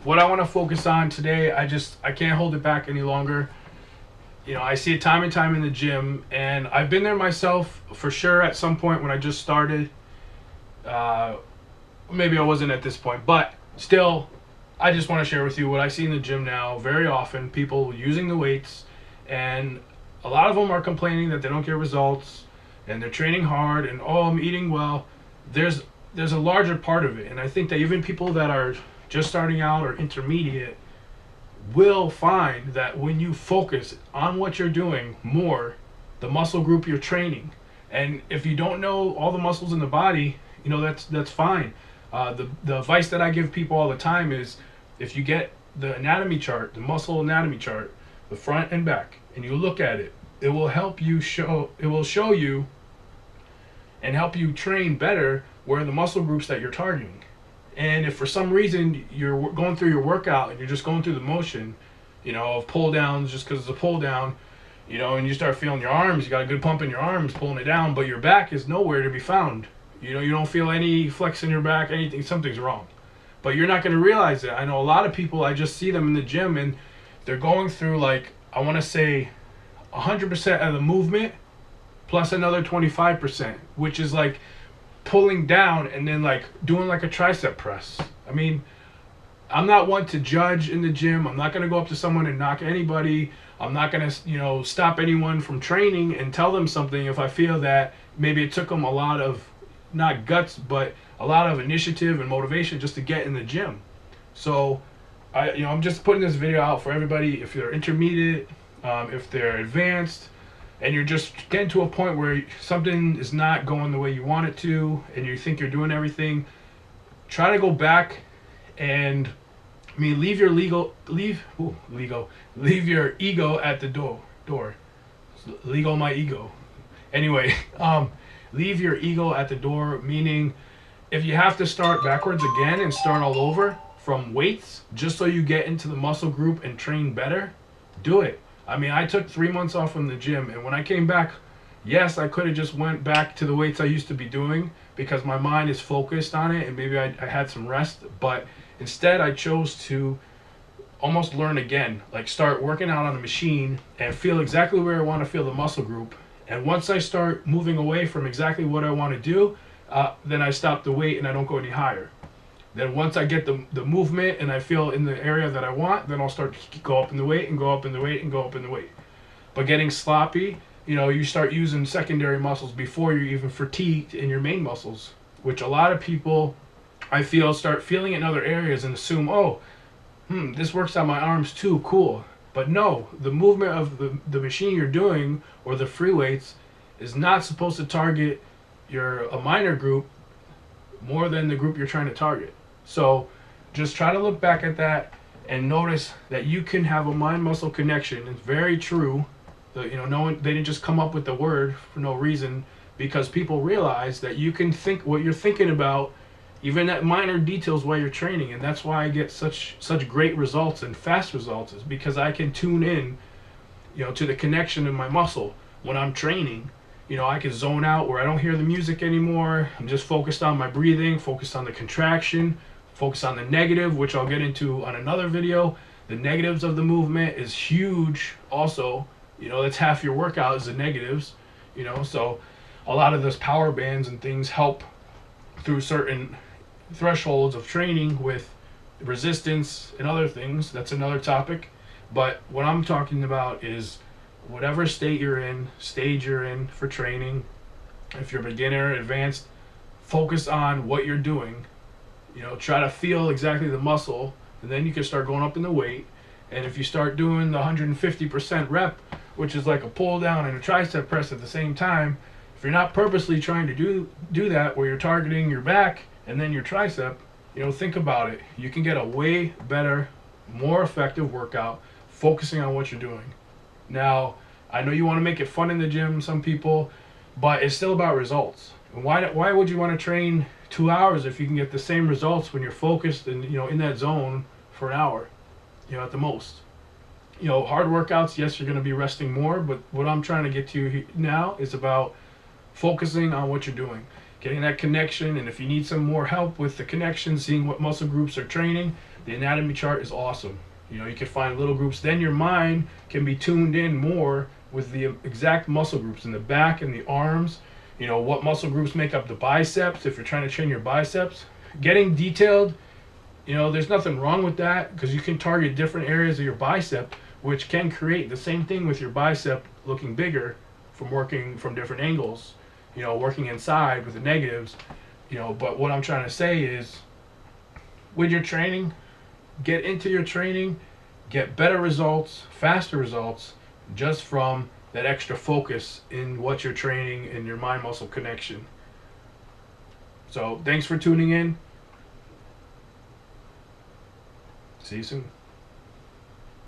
what I want to focus on today, I can't hold it back any longer. I see it time and time in the gym, and I've been there myself for sure at some point when I just started. Uh, Maybe I wasn't at this point, but still, I just want to share with you what I see in the gym now very often. People using the weights, and a lot of them are complaining that they don't get results, and they're training hard, and oh, I'm eating well. There's a larger part of it, and I think that even people that are just starting out or intermediate will find that when you focus on what you're doing more, the muscle group you're training, and if you don't know all the muscles in the body, that's fine. The advice that I give people all the time is, if you get the anatomy chart, the muscle anatomy chart, the front and back, and you look at it, it will show you and help you train better where the muscle groups that you're targeting. And if for some reason you're going through your workout and you're just going through the motion, of pull downs just because it's a pull down, and you start feeling your arms, you got a good pump in your arms pulling it down, but your back is nowhere to be found. You don't feel any flex in your back, anything, something's wrong. But you're not going to realize it. I know a lot of people, I just see them in the gym and they're going through, like, I want to say 100% of the movement plus another 25%, which is like pulling down and then like doing like a tricep press. I mean, I'm not one to judge in the gym. I'm not going to go up to someone and knock anybody. I'm not going to, stop anyone from training and tell them something if I feel that maybe it took them a lot of, not guts, but a lot of initiative and motivation just to get in the gym. So, I'm just putting this video out for everybody. If they're intermediate, if they're advanced, and you're just getting to a point where something is not going the way you want it to, and you think you're doing everything, try to go back and leave your leave your ego at the door. Legal my ego. Anyway, leave your ego at the door, meaning if you have to start backwards again and start all over from weights just so you get into the muscle group and train better, do it. I took 3 months off from the gym, and when I came back, yes, I could have just went back to the weights I used to be doing because my mind is focused on it and maybe I had some rest, but instead I chose to almost learn again, like start working out on a machine and feel exactly where I want to feel the muscle group. And once I start moving away from exactly what I want to do, then I stop the weight and I don't go any higher. Then once I get the movement and I feel in the area that I want, then I'll start to go up in the weight and go up in the weight and go up in the weight. But getting sloppy, you start using secondary muscles before you're even fatigued in your main muscles, which a lot of people, I feel, start feeling in other areas and assume, oh, this works on my arms too, cool. But no, the movement of the machine you're doing or the free weights is not supposed to target a minor group more than the group you're trying to target. So just try to look back at that and notice that you can have a mind-muscle connection. It's very true. No one, they didn't just come up with the word for no reason, because people realize that you can think what you're thinking about, even at minor details while you're training. And that's why I get such great results and fast results, is because I can tune in, to the connection in my muscle when I'm training. I can zone out where I don't hear the music anymore. I'm just focused on my breathing, focused on the contraction, focused on the negative, which I'll get into on another video. The negatives of the movement is huge also. That's half your workout is the negatives. So a lot of those power bands and things help through certain thresholds of training with resistance and other things. That's another topic. But what I'm talking about is whatever stage you're in for training. If you're beginner, advanced, focus on what you're doing. Try to feel exactly the muscle, and then you can start going up in the weight. And if you start doing the 150% rep, which is like a pull down and a tricep press at the same time, if you're not purposely trying to do that where you're targeting your back and then your tricep, think about it. You can get a way better, more effective workout focusing on what you're doing. Now, I know you want to make it fun in the gym, some people, but it's still about results. And why would you want to train 2 hours if you can get the same results when you're focused and in that zone for an hour, at the most? Hard workouts, yes, you're going to be resting more, but what I'm trying to get to now is about focusing on what you're doing, getting that connection. And if you need some more help with the connection, seeing what muscle groups are training, The anatomy chart is awesome. You can find little groups. Then your mind can be tuned in more with the exact muscle groups in the back and the arms. What muscle groups make up the biceps if you're trying to train your biceps. Getting detailed, there's nothing wrong with that because you can target different areas of your bicep, which can create the same thing with your bicep looking bigger from working from different angles, working inside with the negatives. But what I'm trying to say is, with your training, get into your training, get better results, faster results, just from that extra focus in what you're training and your mind muscle connection. So thanks for tuning in. See you soon.